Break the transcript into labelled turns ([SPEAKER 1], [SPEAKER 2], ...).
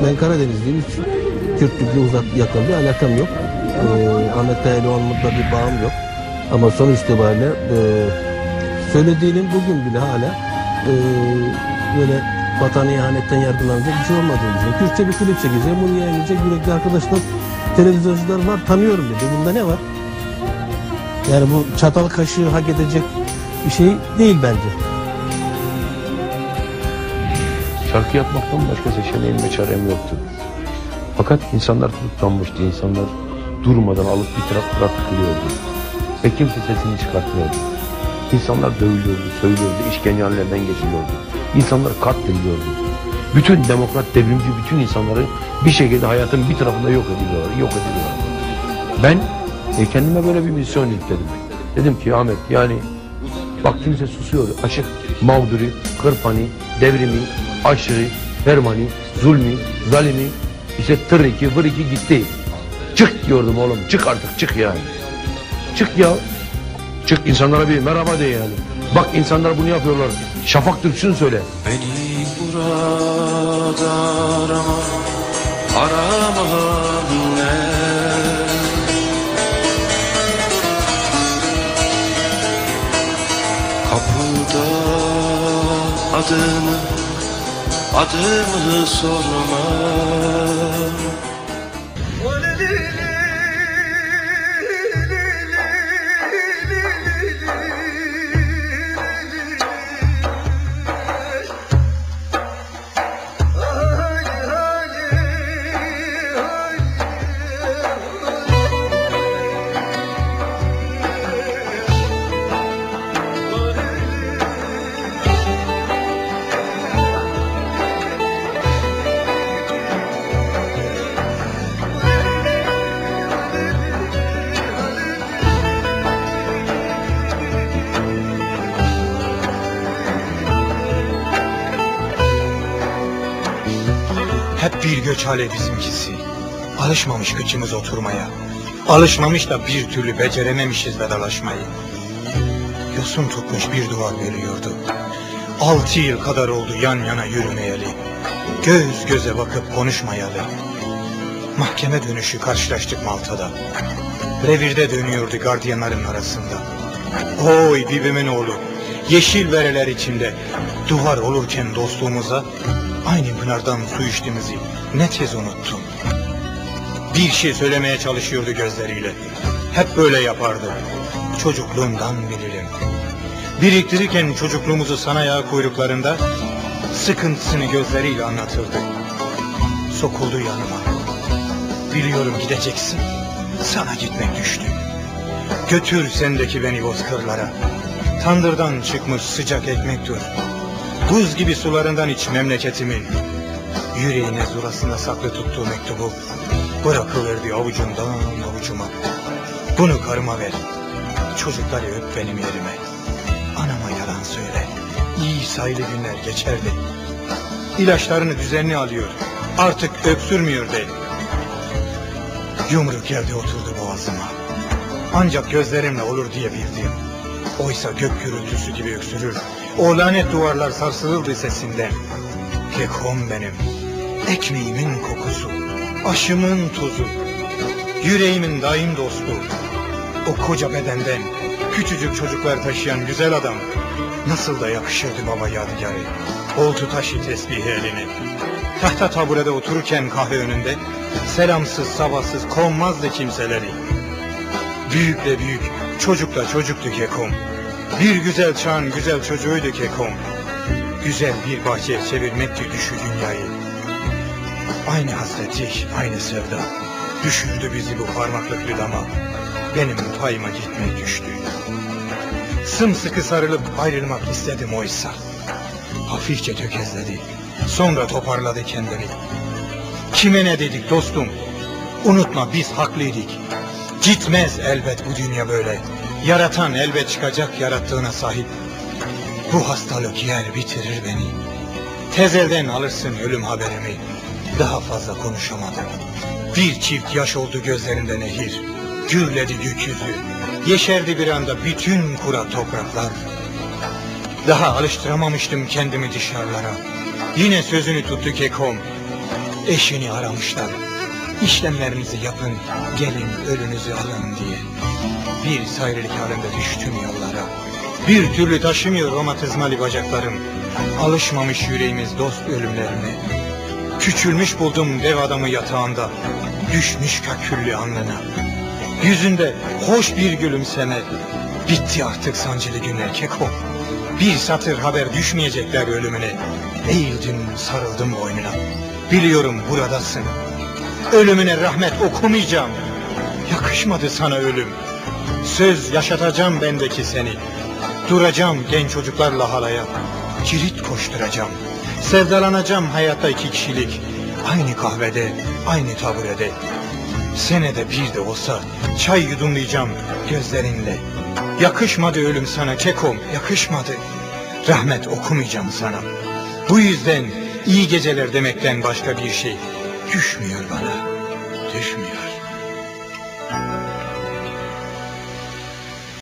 [SPEAKER 1] Ben Karadenizliyim. Hiç Kürtlükle uzak yakın bir alakam yok. Ahmet Kayaloğlu'nda bir bağım yok. Ama sonuç itibariyle söylediğinin bugün bile hala böyle vatana ihanetten yargılanacak bir şey olmadığını düşünüyorum. Kürtçe bir klip çekeceğim, bunu yayınlayacak yürekli arkadaşlar, televizyoncular var, tanıyorum dedi. Bunda ne var? Yani bu çatal kaşığı hak edecek bir şey değil bence.
[SPEAKER 2] Şarkı yapmaktan başka seçeneğim ve çarem yoktu. Fakat insanlar tutuklanmıştı, insanlar durmadan alıp bir taraf bırakılıyordu. Ve kimse sesini çıkartmıyordu. İnsanlar dövülüyordu, söylüyordu, işkencelerden geçiliyordu. İnsanlar katlediliyordu. Bütün demokrat, devrimci bütün insanları bir şekilde hayatın bir tarafında yok ediyorlar. Ben kendime böyle bir misyon yükledim. Dedim ki Ahmet, yani bak kimse susuyor. Aşık, mağduri, kırpani, devrimi, aşırı, fermani, zulmi, zalimi, işte tır vır iki gitti. Çık diyordum oğlum, çık artık, çık yani. Çık ya. Çık, insanlara bir merhaba de yani. Bak insanlar bunu yapıyorlar. Şafak Türk'sün söyle.
[SPEAKER 3] Beni burada aramam ne? Kapıda adımı sorma.
[SPEAKER 4] Hep bir göç hali bizimkisi. Alışmamış kıçımız oturmaya. Alışmamış da bir türlü becerememişiz vedalaşmayı. Yosun tutmuş bir duvar bölüyordu. 6 yıl kadar oldu yan yana yürümeyeli. Göz göze bakıp konuşmayalı. Mahkeme dönüşü karşılaştık Malta'da. Revirde dönüyordu gardiyanların arasında. Oy bibimin oğlu, yeşil vereler içinde duvar olurken dostluğumuza aynı pınardan su içtiğimizi ne tez unuttum. Bir şey söylemeye çalışıyordu gözleriyle. Hep böyle yapardı. Çocukluğumdan bilirim. Biriktirirken çocukluğumuzu sanayağı kuyruklarında sıkıntısını gözleriyle anlatırdı. Sokuldu yanıma. Biliyorum gideceksin. Sana gitmek düştü. Götür sendeki beni bozkırlara. Tandırdan çıkmış sıcak ekmektir. Buz gibi sularından iç memleketimin. Yüreğine zurasında saklı tuttuğu mektubu bırakıverdi avucundan avucuma. Bunu karıma ver. Çocukları öp benim yerime. Anama yalan söyle. İyi sayılı günler geçerdi. İlaçlarını düzenli alıyor. Artık öksürmüyor de. Yumruk geldi oturdu boğazıma. Ancak gözlerimle olur diye bildim. Oysa gök gürültüsü gibi öksürür. O lanet duvarlar sarsılırdı sesinden. Kekom benim. Ekmeğimin kokusu. Aşımın tuzu. Yüreğimin daim dostu. O koca bedenden küçücük çocuklar taşıyan güzel adam nasıl da yakışırdı baba yadigarı. Oltu taşı tesbih elini. Tahta taburede otururken kahve önünde selamsız sabahsız konmazdı kimseleri. Büyükle büyük, çocukla çocuktu Kekom. Bir güzel çağın güzel çocuğuydu Kekom. Güzel bir bahçeye çevirmekti düşü dünyayı. Aynı hasretlik, aynı sevda düşürdü bizi bu parmaklık dama. Benim payıma gitmek düştü. Sımsıkı sarılıp ayrılmak istedim oysa. Hafifçe tökezledi. Sonra toparladı kendini. Kime ne dedik dostum? Unutma biz haklıydık. Gitmez elbet bu dünya böyle. Yaratan elbet çıkacak yarattığına sahip. Bu hastalık yer bitirir beni. Tez elden alırsın ölüm haberimi. Daha fazla konuşamadım. Bir çift yaş oldu gözlerinde nehir. Gürledi gökyüzü. Yeşerdi bir anda bütün kurak topraklar. Daha alıştıramamıştım kendimi dışarılara. Yine sözünü tuttu kekom. Eşini aramışlar. İşlemlerinizi yapın, gelin ölünüzü alın diye. Bir sayrılık halinde düştüm yollara. Bir türlü taşımıyor romatizmali bacaklarım. Alışmamış yüreğimiz dost ölümlerine. Küçülmüş buldum dev adamı yatağında. Düşmüş kaküllü alnına. Yüzünde hoş bir gülümseme. Bitti artık sancılı günler keko. Bir satır haber düşmeyecekler ölümüne. Eğildim sarıldım boynuna. Biliyorum buradasın. Ölümüne rahmet okumayacağım. Yakışmadı sana ölüm. Söz yaşatacağım bendeki seni. Duracağım genç çocuklarla halaya. Cirit koşturacağım. Sevdalanacağım hayatta iki kişilik. Aynı kahvede, aynı taburede. Senede bir de olsa çay yudumlayacağım gözlerinle. Yakışmadı ölüm sana kekom, yakışmadı. Rahmet okumayacağım sana. Bu yüzden iyi geceler demekten başka bir şey düşmüyor bana, düşmüyor.